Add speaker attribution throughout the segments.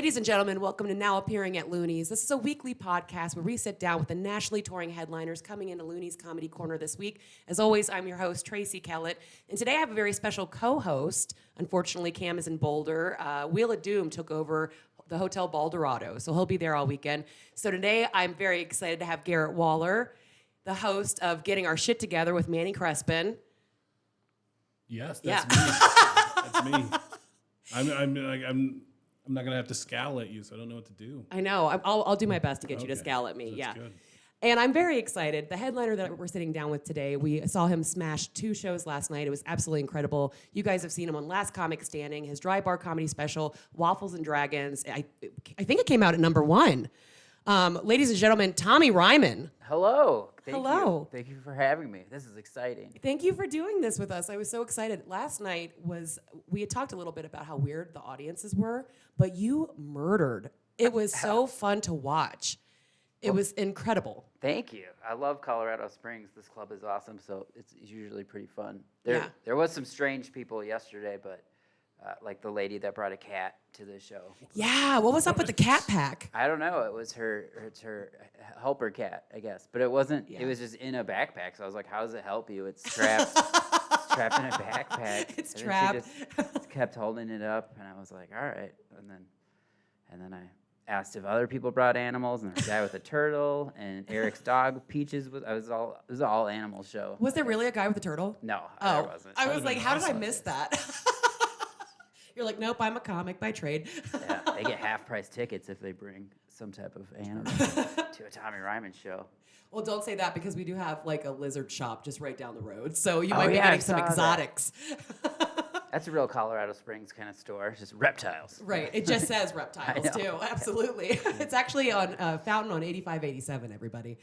Speaker 1: Ladies and gentlemen, welcome to Now Appearing at Loonees. This is a weekly podcast where we sit down with the nationally touring headliners coming into Loonees Comedy Corner this week. As always, I'm your host, Tracy Kellett, and today I have a very special co-host. Unfortunately, Cam is in Boulder. Wheel of Doom took over the Hotel Baldorado, so he'll be there all weekend. So today I'm very excited to have Garrett Waller, the host of Getting Our Shit Together with Manny Crespin.
Speaker 2: Yes, that's me. That's me. I'm not gonna have to scowl at you, so I don't know what to do.
Speaker 1: I know. I'll do my best to get you to scowl at me.
Speaker 2: That's good.
Speaker 1: And I'm very excited. The headliner that we're sitting down with today, we saw him smash 2 shows last night. It was absolutely incredible. You guys have seen him on Last Comic Standing, his dry bar comedy special, Waffles and Dragons. I think it came out at number 1. Ladies and gentlemen, Tommy Ryman.
Speaker 3: Hello.
Speaker 1: Hello.
Speaker 3: Thank you for having me. This is exciting.
Speaker 1: Thank you for doing this with us. I was so excited. Last night we had talked a little bit about how weird the audiences were, but you murdered. It was so fun to watch. It was incredible.
Speaker 3: Thank you. I love Colorado Springs. This club is awesome, so it's usually pretty fun. There was some strange people yesterday, but like the lady that brought a cat to the show.
Speaker 1: Yeah, what was up with the cat pack?
Speaker 3: I don't know. It was her helper cat, I guess. But it wasn't. Yeah. It was just in a backpack. So I was like, "How does it help you? It's trapped. It's trapped in a backpack.
Speaker 1: It's trapped."
Speaker 3: She just kept holding it up, and I was like, "All right." And then I asked if other people brought animals, and there's a guy with a turtle, and Eric's dog Peaches was. It was all animal show.
Speaker 1: Was there really a guy with a turtle?
Speaker 3: No,
Speaker 1: there
Speaker 3: wasn't.
Speaker 1: I was like, how did I miss that? You're like, nope, I'm a comic by trade.
Speaker 3: Yeah, they get half-price tickets if they bring some type of animal to a Tommy Ryman show.
Speaker 1: Well, don't say that because we do have like a lizard shop just right down the road, so you might be getting some exotics.
Speaker 3: That's a real Colorado Springs kind of store. It's just reptiles.
Speaker 1: Right. It just says reptiles too. Absolutely. It's actually on Fountain on 8587. Everybody.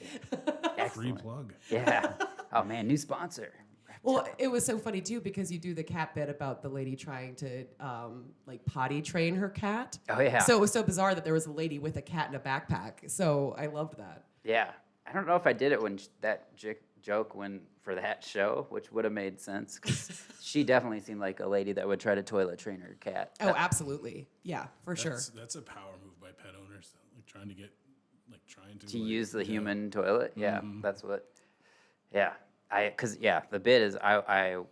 Speaker 2: Free plug.
Speaker 3: Yeah. Oh man, new sponsor.
Speaker 1: Well, it was so funny, too, because you do the cat bit about the lady trying to, potty train her cat.
Speaker 3: Oh, yeah.
Speaker 1: So it was so bizarre that there was a lady with a cat in a backpack. So I loved that.
Speaker 3: Yeah. I don't know if I did it when that joke went for that show, which would have made sense, because she definitely seemed like a lady that would try to toilet train her cat.
Speaker 1: Oh, absolutely. Yeah, for sure.
Speaker 2: That's a power move by pet owners, like trying to
Speaker 3: use the human toilet. Yeah,
Speaker 2: mm-hmm.
Speaker 3: That's what, yeah. The bit is I've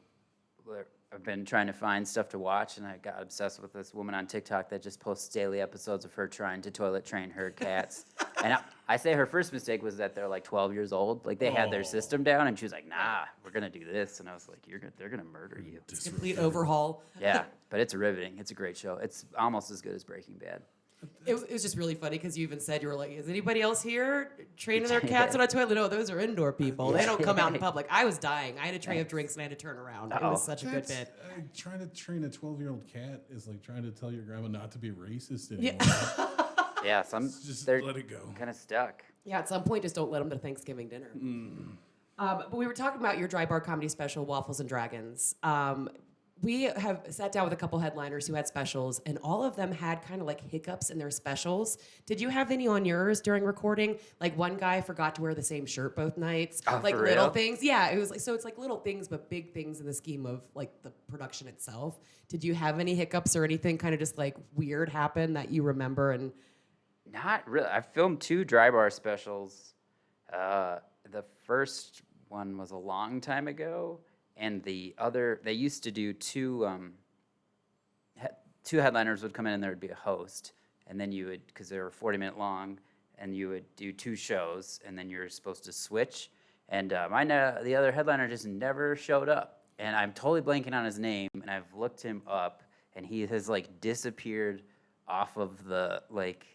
Speaker 3: been trying to find stuff to watch, and I got obsessed with this woman on TikTok that just posts daily episodes of her trying to toilet train her cats. And I say her first mistake was that they're like 12 years old. Like they had their system down, and she was like, "Nah, we're gonna do this." And I was like, "They're gonna murder you."
Speaker 1: It's a complete overhaul.
Speaker 3: Yeah, but it's riveting. It's a great show. It's almost as good as Breaking Bad.
Speaker 1: It was just really funny because you even said, you were like, is anybody else here training their cats on a toilet? No, those are indoor people. They don't come out in public. I was dying. I had a tray of drinks and I had to turn around. It was such a good bit.
Speaker 2: Trying to train a 12-year-old cat is like trying to tell your grandma not to be racist anymore.
Speaker 3: Yeah, they're
Speaker 2: let it go.
Speaker 3: Kind of stuck.
Speaker 1: Yeah, at some point, just don't let them to Thanksgiving dinner. But we were talking about your dry bar comedy special, Waffles and Dragons. We have sat down with a couple headliners who had specials, and all of them had kind of like hiccups in their specials. Did you have any on yours during recording? Like one guy forgot to wear the same shirt both nights. Like
Speaker 3: for
Speaker 1: little
Speaker 3: real?
Speaker 1: things. Yeah, it was like, so it's like little things, but big things in the scheme of like the production itself. Did you have any hiccups or anything kind of just like weird happen that you remember? And
Speaker 3: Not really. I filmed 2 dry bar specials. The first one was a long time ago. And the other, they used to do 2 headliners would come in and there would be a host. And then you would, because they were 40-minute long, and you would do 2 shows, and then you're supposed to switch. And the other headliner just never showed up. And I'm totally blanking on his name, and I've looked him up, and he has, like, disappeared off of the, like...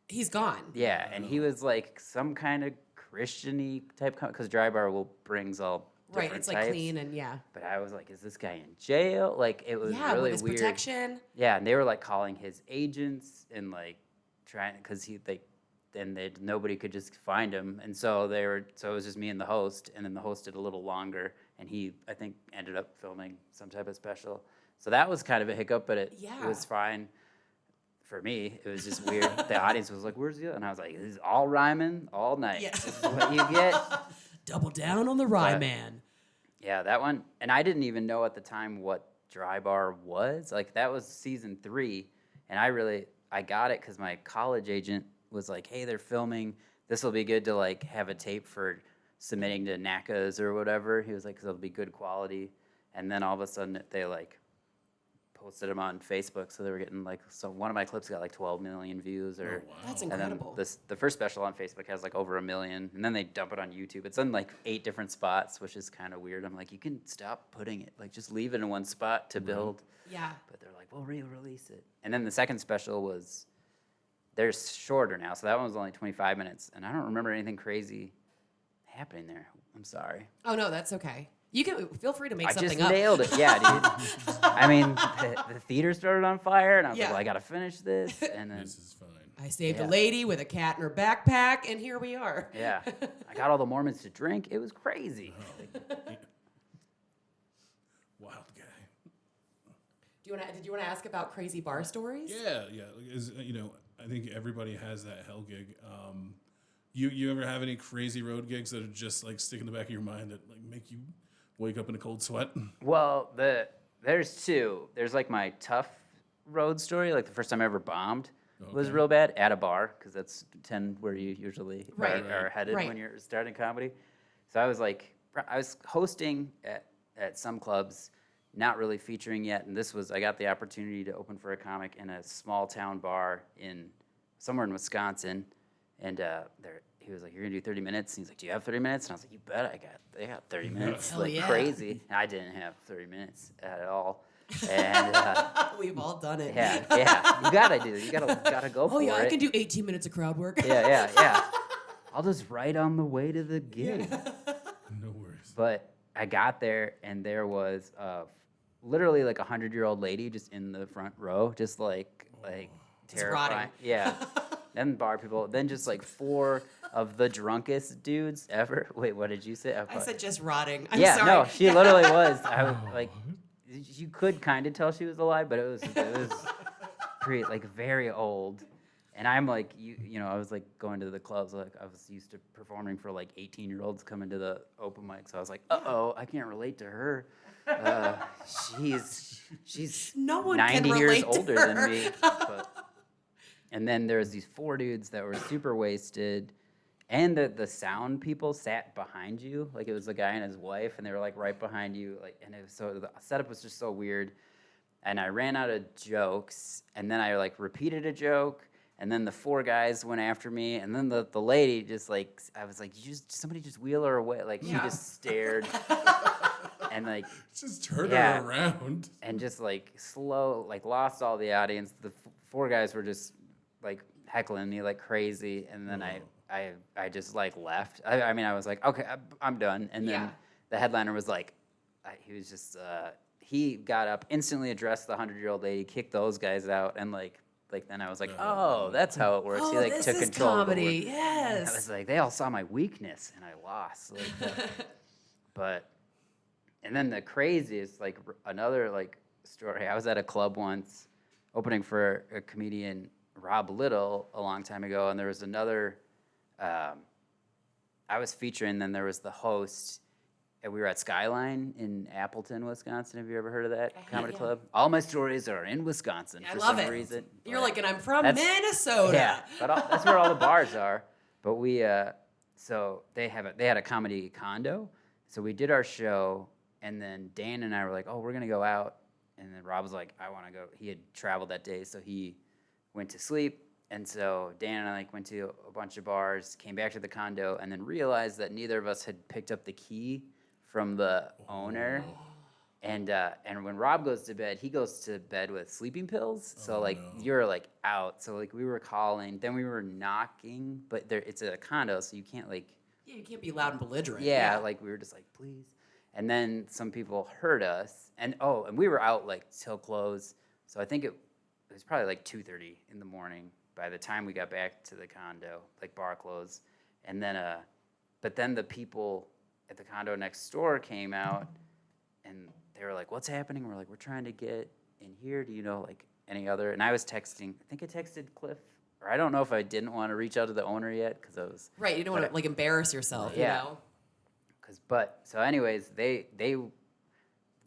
Speaker 1: He's gone.
Speaker 3: Yeah, and he was, like, some kind of Christian-y type, because dry bar brings all...
Speaker 1: Right, it's like
Speaker 3: types.
Speaker 1: Clean and yeah.
Speaker 3: But I was like, is this guy in jail? Like, it was really
Speaker 1: with his
Speaker 3: weird.
Speaker 1: protection.
Speaker 3: Yeah, and they were like calling his agents and like trying, because nobody could just find him. And so it was just me and the host, and then the host did a little longer, and he, I think, ended up filming some type of special. So that was kind of a hiccup, but it was fine. For me, it was just weird. The audience was like, where's the other? And I was like, this is all Ryman all night.
Speaker 1: Yeah.
Speaker 3: This is what you get.
Speaker 1: Double down on the Ryman.
Speaker 3: Yeah, that one. And I didn't even know at the time what dry bar was. Like, that was season 3. And I got it because my college agent was like, hey, they're filming. This will be good to like have a tape for submitting to NACAs or whatever. He was like, because it'll be good quality. And then all of a sudden they like posted them on Facebook, so they were getting like, so one of my clips got like 12 million views, or
Speaker 2: Oh, wow.
Speaker 1: That's
Speaker 3: and
Speaker 1: incredible.
Speaker 3: then the first special on Facebook has like over 1 million, and then they dump it on YouTube. It's in like 8 different spots, which is kind of weird. I'm like, you can stop putting it, like just leave it in one spot to build.
Speaker 1: Yeah.
Speaker 3: But they're like, we'll re-release it. And then the second special was, they're shorter now, so that one was only 25 minutes, and I don't remember anything crazy happening there. I'm sorry.
Speaker 1: Oh no, that's okay. You can feel free to make
Speaker 3: I
Speaker 1: something
Speaker 3: just
Speaker 1: up.
Speaker 3: nailed it. Yeah, dude. I mean, the theater started on fire, and I was like,
Speaker 1: Yeah.
Speaker 3: well, I got to finish this. And then,
Speaker 2: This is fine.
Speaker 1: I saved
Speaker 3: Yeah.
Speaker 1: a lady with a cat in her backpack, and here we are.
Speaker 3: yeah, I got all the Mormons to drink. It was crazy.
Speaker 2: Wild guy.
Speaker 1: Did you want to ask about crazy bar stories?
Speaker 2: Yeah. I think everybody has that hell gig. You ever have any crazy road gigs that are just like stick in the back of your mind that like make you wake up in a cold sweat?
Speaker 3: Well, there's two. There's like my tough road story. Like the first time I ever bombed was
Speaker 2: Okay.
Speaker 3: real bad at a bar, because that's where you usually
Speaker 1: Right.
Speaker 3: are headed
Speaker 1: Right.
Speaker 3: when you're starting comedy. So I was hosting at some clubs, not really featuring yet, and I got the opportunity to open for a comic in a small town bar somewhere in Wisconsin, and he was like, "You're gonna do 30 minutes." And he's like, "Do you have 30 minutes?" And I was like, "You bet, they got 30 minutes."
Speaker 1: Hell
Speaker 3: like
Speaker 1: yeah.
Speaker 3: crazy. And I didn't have 30 minutes at all. And
Speaker 1: We've all done it.
Speaker 3: yeah, you gotta go for
Speaker 1: Oh
Speaker 3: it.
Speaker 1: yeah, I can do 18 minutes of crowd work.
Speaker 3: Yeah. I'll just write on the way to the gig.
Speaker 2: No worries.
Speaker 3: But I got there, and there was literally like 100-year-old lady just in the front row, just like
Speaker 1: Just
Speaker 3: terrifying.
Speaker 1: rotting.
Speaker 3: Yeah. Then bar people. Then just like 4 of the drunkest dudes ever. Wait, what did you say?
Speaker 1: I said just rotting. I'm
Speaker 3: yeah,
Speaker 1: sorry.
Speaker 3: no, she literally was. I was like, you could kind of tell she was alive, but it was very old. And I'm like, I was like going to the clubs, like I was used to performing for like 18-year-olds coming to the open mic. So I was like, I can't relate to her. She's
Speaker 1: No one
Speaker 3: 90
Speaker 1: can
Speaker 3: years
Speaker 1: relate to
Speaker 3: older
Speaker 1: her.
Speaker 3: than me. And then there was these 4 dudes that were super wasted. And the sound people sat behind you, like it was a guy and his wife, and they were like right behind you, like, and the setup was just so weird. And I ran out of jokes, and then I like repeated a joke, and then the 4 guys went after me, and then the lady just like, I was like, somebody just wheel her away, like she just stared, and like
Speaker 2: Just turn
Speaker 3: Yeah.
Speaker 2: her around.
Speaker 3: and just like lost all the audience. The 4 guys were just like heckling me like crazy, and then I just like left. I mean, I was like, okay, I'm done. And then
Speaker 1: Yeah.
Speaker 3: the headliner was like, he was just, he got up, instantly addressed the 100-year-old lady, kicked those guys out, and like then I was like, oh, that's how it works.
Speaker 1: Oh,
Speaker 3: he like
Speaker 1: this
Speaker 3: took
Speaker 1: is
Speaker 3: control of the
Speaker 1: comedy.
Speaker 3: work.
Speaker 1: Yes.
Speaker 3: I was like, they all saw my weakness, and I lost. And then the craziest, like another like story. I was at a club once, opening for a comedian, Rob Little, a long time ago, and there was another. I was featuring, then there was the host, and we were at Skyline in Appleton, Wisconsin. Have you ever heard of that comedy
Speaker 1: yeah.
Speaker 3: club? All my stories are in Wisconsin
Speaker 1: I
Speaker 3: for
Speaker 1: love
Speaker 3: some
Speaker 1: it.
Speaker 3: reason.
Speaker 1: You're
Speaker 3: but
Speaker 1: like, and I'm from
Speaker 3: that's-
Speaker 1: Minnesota.
Speaker 3: Yeah, but that's where all the bars are. But we, so they had a comedy condo. So we did our show, and then Dan and I were like, oh, we're gonna go out. And then Rob was like, I want to go. He had traveled that day, so he went to sleep. And so Dan and I like went to a bunch of bars, came back to the condo, and then realized that neither of us had picked up the key from the owner. And when Rob goes to bed, he goes to bed with sleeping pills. So you're like out. So like we were calling, then we were knocking, but it's a condo, so you can't like.
Speaker 1: Yeah, you can't be loud and belligerent.
Speaker 3: Yeah, like we were just like, please. And then some people heard us, and we were out like till close. So I think it was probably like 2:30 in the morning by the time we got back to the condo, like bar closed. And then but then the people at the condo next door came out, and they were like, what's happening? We're like, we're trying to get in here. Do you know like any other? And I was texting. I think I texted Cliff, or I don't know if I didn't want to reach out to the owner yet because I was
Speaker 1: Right. You don't want to like embarrass yourself.
Speaker 3: Yeah.
Speaker 1: You know.
Speaker 3: so anyways,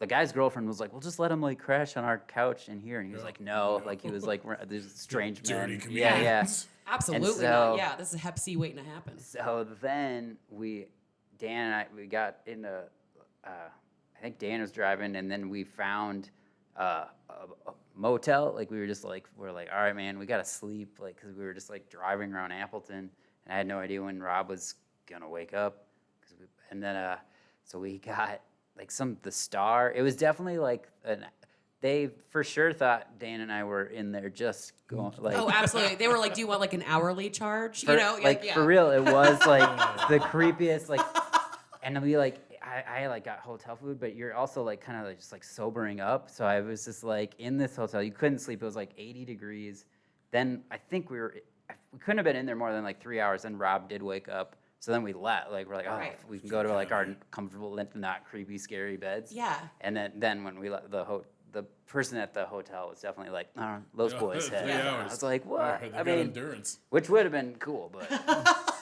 Speaker 3: the guy's girlfriend was like, "Well, just let him like crash on our couch in here," and he was like, "No," like he was like, "There's strange
Speaker 2: Dirty
Speaker 3: men."
Speaker 2: comedians.
Speaker 1: Absolutely not. Yeah, this is Hep C waiting to happen.
Speaker 3: So then Dan and I, we got into, I think Dan was driving, and then we found a motel. Like we were like, all right, man, we gotta sleep, like, because we were just like driving around Appleton, and I had no idea when Rob was gonna wake up, so we got like the Star. It was definitely like they for sure thought Dan and I were in there just going like.
Speaker 1: Oh, absolutely. They were like, "Do you want like an hourly charge?"
Speaker 3: For, for real, it was like the creepiest. Like, and we like I like got hotel food, but you're also like kind of like just like sobering up. So I was just like in this hotel. You couldn't sleep. It was like 80 degrees. Then I think we couldn't have been in there more than like 3 hours. Then Rob did wake up. So then we left. Like we're like,
Speaker 1: Right.
Speaker 3: we can go to like our comfortable, not creepy, scary beds.
Speaker 1: Yeah.
Speaker 3: And then when we left the person at the hotel was definitely like, those boys had.
Speaker 2: 3 hours.
Speaker 3: I was like, what?
Speaker 2: They
Speaker 3: I
Speaker 2: got
Speaker 3: mean,
Speaker 2: endurance.
Speaker 3: which would have been cool, but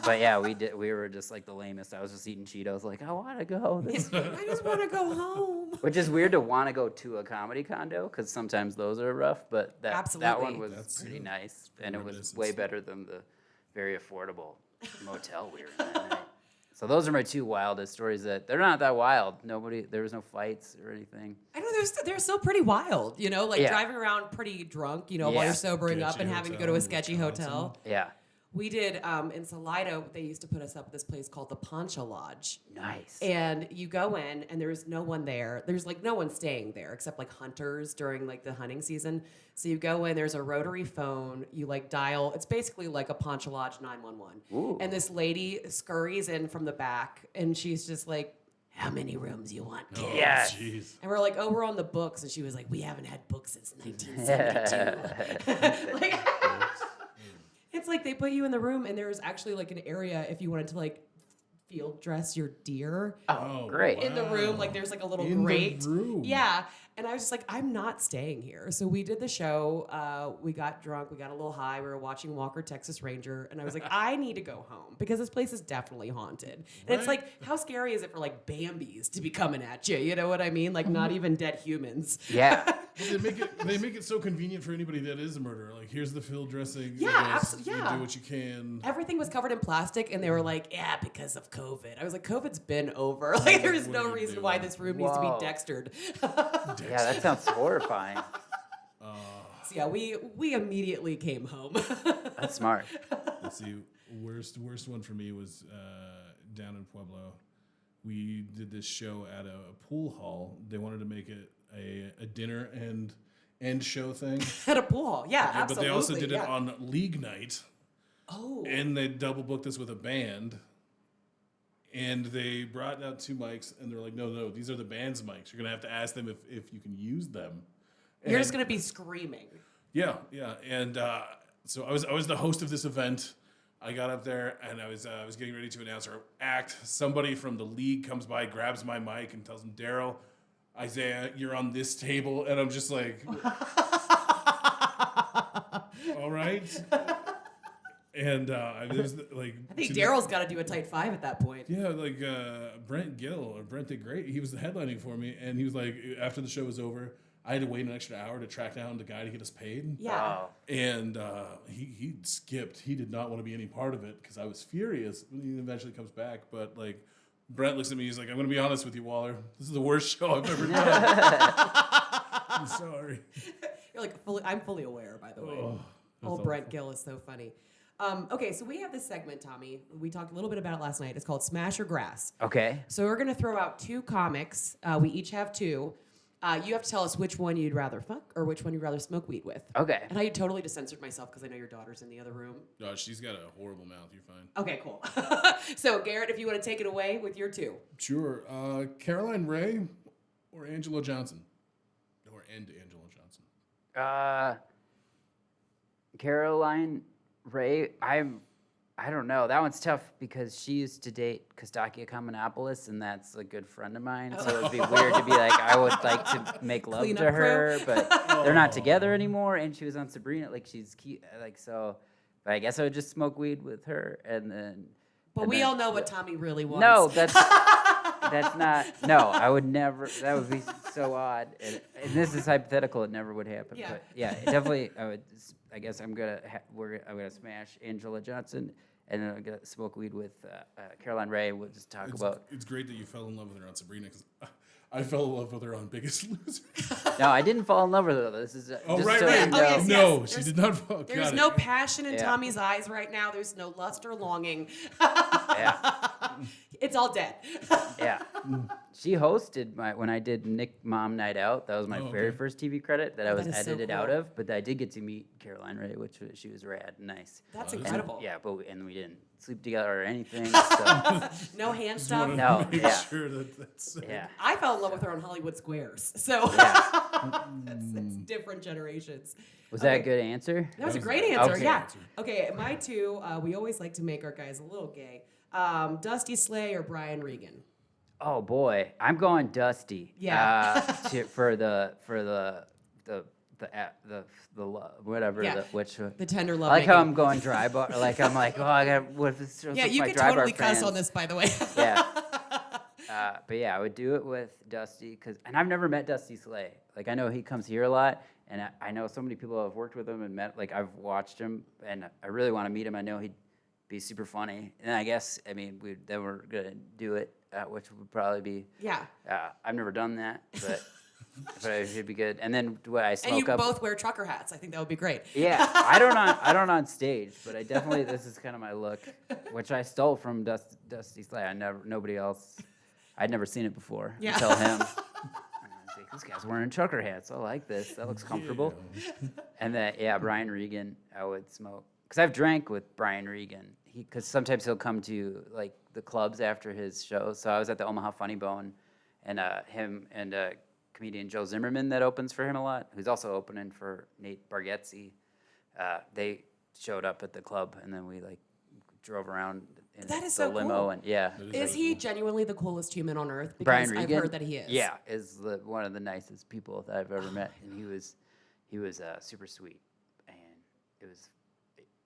Speaker 3: but yeah, we were just like the lamest. I was just eating Cheetos, like I want to go.
Speaker 1: I just want to go home.
Speaker 3: Which is weird to want to go to a comedy condo because sometimes those are rough, but that
Speaker 1: Absolutely.
Speaker 3: one was
Speaker 2: That's,
Speaker 3: pretty nice, and it was
Speaker 2: reminiscence.
Speaker 3: way better than the very affordable motel we were in that night. So those are my two wildest stories. They're not that wild. There was no fights or anything.
Speaker 1: I know they're still pretty wild, you know, like
Speaker 3: Yeah.
Speaker 1: driving around pretty drunk, you know, while
Speaker 3: Yeah.
Speaker 1: you're sobering up and
Speaker 2: Sketchy
Speaker 1: having to go
Speaker 2: hotel
Speaker 1: to a
Speaker 2: in
Speaker 1: sketchy
Speaker 2: Wisconsin.
Speaker 1: hotel.
Speaker 3: Yeah,
Speaker 1: We did in Salida. They used to put us up at this place called the Poncha Lodge.
Speaker 3: nice.
Speaker 1: And you go in, and there's no one there. There's like no one staying there except like hunters during like the hunting season. So you go in, there's a rotary phone. You like dial. It's basically like a Poncha Lodge 911.
Speaker 3: Ooh.
Speaker 1: And this lady scurries in from the back, and she's just like, "How many rooms you want, kid?"
Speaker 2: Oh,
Speaker 3: Yes.
Speaker 2: jeez.
Speaker 1: And we're like, "Oh, we're on the books," and she was like, "We haven't had books since 1972." Like, it's like they put you in the room, and there's actually like an area if you wanted to like field dress your deer
Speaker 3: Oh, great.
Speaker 1: in the room. Like there's like a little
Speaker 2: In the
Speaker 1: grate.
Speaker 2: room.
Speaker 1: Yeah. And I was just like, I'm not staying here. So we did the show. We got drunk. We got a little high. We were watching Walker, Texas Ranger. And I was like, I need to go home because this place is definitely haunted. And it's
Speaker 2: Right.
Speaker 1: like, how scary is it for like Bambis to be coming at you? You know what I mean? Like not even dead humans.
Speaker 3: Yeah.
Speaker 2: They make it so convenient for anybody that is a murderer. Like, here's the field dressing.
Speaker 1: Yeah,
Speaker 2: you guys-
Speaker 1: absolutely. Yeah.
Speaker 2: You do what you can.
Speaker 1: Everything was covered in plastic, and they were like, "Yeah, because of COVID." I was like, "COVID's been over. Like, there is
Speaker 2: What
Speaker 1: no
Speaker 2: are you
Speaker 1: reason
Speaker 2: doing?
Speaker 1: why this room needs to
Speaker 3: Whoa.
Speaker 1: be dextered."
Speaker 3: Yeah, that sounds horrifying.
Speaker 1: So yeah, we immediately came home.
Speaker 3: That's smart.
Speaker 2: Let's see. Worst one for me was down in Pueblo. We did this show at a pool hall. They wanted to make it a dinner and end show thing.
Speaker 1: At a pool hall, yeah,
Speaker 2: Yeah,
Speaker 1: absolutely.
Speaker 2: but they also did
Speaker 1: yeah.
Speaker 2: it on league night.
Speaker 1: Oh,
Speaker 2: And they double booked us with a band. And they brought out 2 mics, and they're like, no, these are the band's mics. You're going to have to ask them if you can use them.
Speaker 1: you're just
Speaker 2: And-
Speaker 1: gonna be screaming.
Speaker 2: Yeah. And so I was the host of this event. I got up there, and I was getting ready to announce our act. Somebody from the league comes by, grabs my mic, and tells him, "Daryl, Isaiah, you're on this table." And I'm just like, all right. And it was like,
Speaker 1: I think Daryl's got to do a tight 5 at that point.
Speaker 2: yeah, like Brent did great. He was headlining for me, and he was like, after the show was over, I had to wait an extra hour to track down the guy to get us paid.
Speaker 1: Yeah.
Speaker 3: Wow.
Speaker 2: And he skipped. He did not want to be any part of it because I was furious when he eventually comes back. But like, Brent looks at me. He's like, "I'm going to be honest with you, Waller. This is the worst show I've ever done. I'm sorry."
Speaker 1: You're like, I'm fully aware, by the way.
Speaker 2: Oh, that's
Speaker 1: Old Brent Gill is so funny. Okay, so we have this segment, Tommy. We talked a little bit about it last night. It's called Smash or Grass.
Speaker 3: Okay.
Speaker 1: So we're going to throw out 2 comics. We each have 2. You have to tell us which one you'd rather fuck or which one you'd rather smoke weed with.
Speaker 3: Okay.
Speaker 1: And I totally just censored myself because I know your daughter's in the other room.
Speaker 2: No, she's got a horrible mouth. You're fine.
Speaker 1: Okay, cool. So, Garrett, if you want to take it away with your 2.
Speaker 2: Sure. Caroline Ray or Angela Johnson? Or Angela Johnson.
Speaker 3: Caroline Ray, I don't know. That one's tough because she used to date Kostakia Commonopoulos, and that's a good friend of mine. So it'd be weird to be like, I would like to make love
Speaker 1: Clean
Speaker 3: to
Speaker 1: up crew.
Speaker 3: her, but they're not together anymore. And she was on Sabrina, like she's cute, like so. But I guess I would just smoke weed with her, and then.
Speaker 1: But
Speaker 3: and
Speaker 1: we
Speaker 3: then-
Speaker 1: all know what Tommy really wants.
Speaker 3: No, that's That's not. No, I would never. That would be so odd. And this is hypothetical. It never would happen.
Speaker 1: Yeah.
Speaker 3: But yeah, it definitely. I guess I'm gonna. I'm gonna smash Angela Johnson, and then I'm gonna smoke weed with Caroline Ray. We'll just talk about.
Speaker 2: It's great that you fell in love with her on Sabrina, because I fell in love with her on Biggest Loser.
Speaker 3: No, I didn't fall in love with her. This is.
Speaker 2: Oh,
Speaker 3: just
Speaker 2: right,
Speaker 3: so
Speaker 2: right.
Speaker 3: you know.
Speaker 1: Oh, yes,
Speaker 2: No,
Speaker 1: yes.
Speaker 2: she did not fall.
Speaker 1: There's
Speaker 2: Got
Speaker 1: no
Speaker 2: it.
Speaker 1: passion in
Speaker 3: Yeah.
Speaker 1: Tommy's eyes right now. There's no lust or longing.
Speaker 3: Yeah.
Speaker 1: It's all dead.
Speaker 3: Yeah. She hosted when I did Nick Mom Night Out. That was my very
Speaker 2: okay.
Speaker 3: first TV credit that I was
Speaker 1: that is so
Speaker 3: edited out
Speaker 1: cool.
Speaker 3: of. But I did get to meet Caroline Ray, she was rad and nice.
Speaker 1: That's
Speaker 2: Wow,
Speaker 1: incredible.
Speaker 3: Yeah, but we didn't sleep together or anything. So
Speaker 1: No hand
Speaker 2: Just wanna
Speaker 1: stuff.
Speaker 3: No,
Speaker 2: make
Speaker 3: yeah.
Speaker 2: sure that's
Speaker 3: yeah.
Speaker 1: I fell in love with her on Hollywood Squares. So
Speaker 3: Yeah.
Speaker 1: it's different generations.
Speaker 3: Was
Speaker 1: Okay.
Speaker 3: that a good answer?
Speaker 1: That was a
Speaker 2: was
Speaker 1: great
Speaker 2: a
Speaker 1: answer.
Speaker 3: good
Speaker 1: Yeah.
Speaker 2: answer.
Speaker 1: Okay, my two. We always like to make our guys a little gay. Dusty Slay or Brian Regan.
Speaker 3: Oh boy, I'm going Dusty.
Speaker 1: Yeah.
Speaker 3: For the whatever
Speaker 1: Yeah.
Speaker 3: which.
Speaker 1: The tender
Speaker 3: I
Speaker 1: love.
Speaker 3: like how
Speaker 1: making.
Speaker 3: I'm going dry bar. Like I'm like, oh, I got what if this shows
Speaker 1: Yeah,
Speaker 3: up
Speaker 1: you
Speaker 3: my
Speaker 1: can
Speaker 3: dry bar
Speaker 1: totally cuss
Speaker 3: fans.
Speaker 1: on this, by the way.
Speaker 3: Yeah. But yeah, I would do it with Dusty and I've never met Dusty Slay. Like I know he comes here a lot, and I know so many people have worked with him and met. Like I've watched him, and I really want to meet him. I know he'd be super funny, and I guess then we're gonna do it, which would probably be.
Speaker 1: Yeah.
Speaker 3: I've never done that, but it should be good. And then what I smoke
Speaker 1: And you
Speaker 3: up.
Speaker 1: both wear trucker hats. I think that would be great.
Speaker 3: Yeah, I don't on stage, but I definitely this is kind of my look, which I stole from Dusty Slay. Nobody else. I'd never seen it before
Speaker 1: Yeah.
Speaker 3: until him. And I was like, this guy's wearing trucker hats. I like this. That looks comfortable. And then Brian Regan, I would smoke because I've drank with Brian Regan. Because sometimes he'll come to like the clubs after his shows. So I was at the Omaha Funny Bone, and him and comedian Joe Zimmerman that opens for him a lot, who's also opening for Nate Bargatze. They showed up at the club, and then we like drove around in
Speaker 1: That is
Speaker 3: the
Speaker 1: so
Speaker 3: limo,
Speaker 1: cool.
Speaker 3: and yeah.
Speaker 1: Is he genuinely the coolest human on earth? Because
Speaker 3: Brian
Speaker 1: I've
Speaker 3: Regan?
Speaker 1: heard that he is.
Speaker 3: Yeah, is one of the nicest people that I've ever met, and he was super sweet, and it was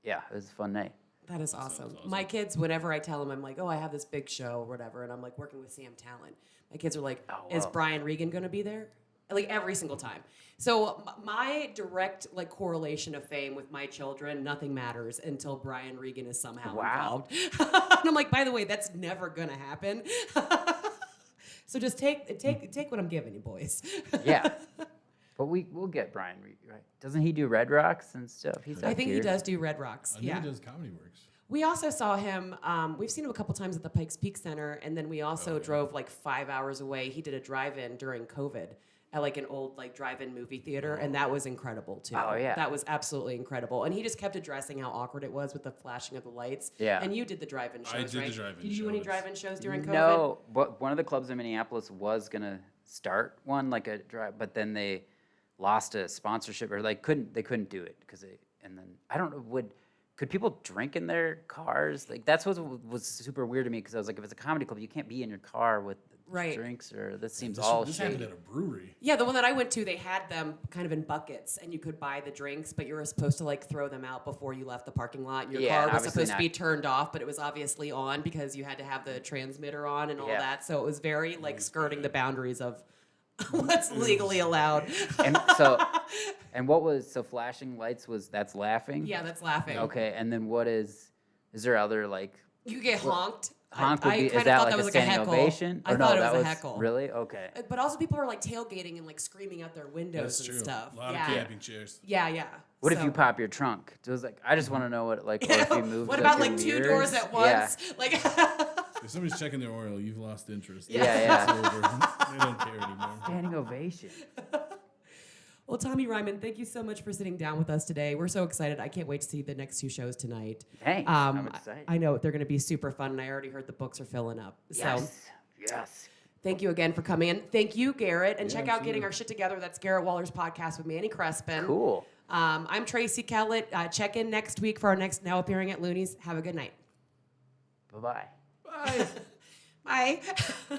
Speaker 3: a fun night.
Speaker 1: That is awesome. My kids, whenever I tell them, I'm like, oh, I have this big show or whatever, and I'm like working with Sam Talent. My kids are like, is
Speaker 3: wow.
Speaker 1: Brian Regan going to be there? Like every single time. So my direct like correlation of fame with my children, nothing matters until Brian Regan is somehow
Speaker 3: Wow.
Speaker 1: involved. And I'm like, by the way, that's never going to happen. So just take what I'm giving you, boys.
Speaker 3: Yeah. But we'll get Brian Regan, right? Doesn't he do Red Rocks and stuff? He's
Speaker 1: I
Speaker 3: up
Speaker 1: think
Speaker 3: here.
Speaker 1: he does do Red Rocks.
Speaker 2: I know
Speaker 1: Yeah.
Speaker 2: he does Comedy Works.
Speaker 1: We also saw him, we've seen him a couple times at the Pikes Peak Center, and then we also drove like 5 hours away. He did a drive-in during COVID at like an old like drive-in movie theater, and that was incredible too.
Speaker 3: Oh, yeah.
Speaker 1: That was absolutely incredible. And he just kept addressing how awkward it was with the flashing of the lights.
Speaker 3: Yeah.
Speaker 1: And you did the drive-in shows,
Speaker 2: I did the
Speaker 1: right?
Speaker 2: drive-in
Speaker 1: Did you do any
Speaker 2: shows.
Speaker 1: drive-in shows during COVID?
Speaker 3: No, but one of the clubs in Minneapolis was gonna start one like a drive, but then they lost a sponsorship or like they couldn't do it because and then I don't know could people drink in their cars? Like that's what was super weird to me because I was like, if it's a comedy club, you can't be in your car with
Speaker 1: Right.
Speaker 3: drinks or this seems
Speaker 2: This,
Speaker 3: all
Speaker 2: this
Speaker 3: shady.
Speaker 2: happened at a brewery.
Speaker 1: Yeah, the one that I went to, they had them kind of in buckets, and you could buy the drinks, but you were supposed to like throw them out before you left the parking lot. Your
Speaker 3: Yeah,
Speaker 1: car was
Speaker 3: obviously
Speaker 1: supposed to be
Speaker 3: not.
Speaker 1: turned off, but it was obviously on because you had to have the transmitter on and all
Speaker 3: Yeah.
Speaker 1: that. So it was very like skirting the boundaries of what's legally allowed.
Speaker 3: And flashing lights that's laughing?
Speaker 1: Yeah, that's laughing.
Speaker 3: Okay, and then is there other like
Speaker 1: You get honked.
Speaker 3: honk would
Speaker 1: I
Speaker 3: be,
Speaker 1: kind
Speaker 3: is
Speaker 1: of
Speaker 3: that
Speaker 1: thought
Speaker 3: like
Speaker 1: that
Speaker 3: a
Speaker 1: was like a
Speaker 3: standing
Speaker 1: heckle.
Speaker 3: ovation?
Speaker 1: I
Speaker 3: Or
Speaker 1: thought
Speaker 3: no,
Speaker 1: it
Speaker 3: that
Speaker 1: was a heckle.
Speaker 3: Really? Okay.
Speaker 1: But also people were like tailgating and like screaming out their windows
Speaker 2: That's
Speaker 1: and
Speaker 2: true.
Speaker 1: stuff.
Speaker 2: A lot
Speaker 1: yeah.
Speaker 2: of camping chairs.
Speaker 1: Yeah.
Speaker 3: What if
Speaker 1: So-
Speaker 3: you pop your trunk? It was like I just want to know what like or if you moved.
Speaker 1: What about
Speaker 3: your
Speaker 1: like two
Speaker 3: mirrors?
Speaker 1: doors at once? Like
Speaker 2: If somebody's checking their oil, you've lost interest.
Speaker 3: Yeah.
Speaker 2: It's over. They don't care anymore.
Speaker 3: Standing ovation.
Speaker 1: Well, Tommy Ryman, thank you so much for sitting down with us today. We're so excited. I can't wait to see the next two shows tonight.
Speaker 3: Thanks. I'm excited.
Speaker 1: I know they're going to be super fun, and I already heard the books are filling up. So
Speaker 3: Yes.
Speaker 1: thank you again for coming in. Thank you, Garrett. And
Speaker 2: Yeah,
Speaker 1: check out
Speaker 2: absolutely.
Speaker 1: Getting Our Shit Together. That's Garrett Waller's podcast with Manny Crespin.
Speaker 3: Cool.
Speaker 1: I'm Tracy Kellett. Check in next week for our next Now Appearing at Loonees. Have a good night.
Speaker 3: Bye-bye.
Speaker 2: Bye.
Speaker 1: Bye.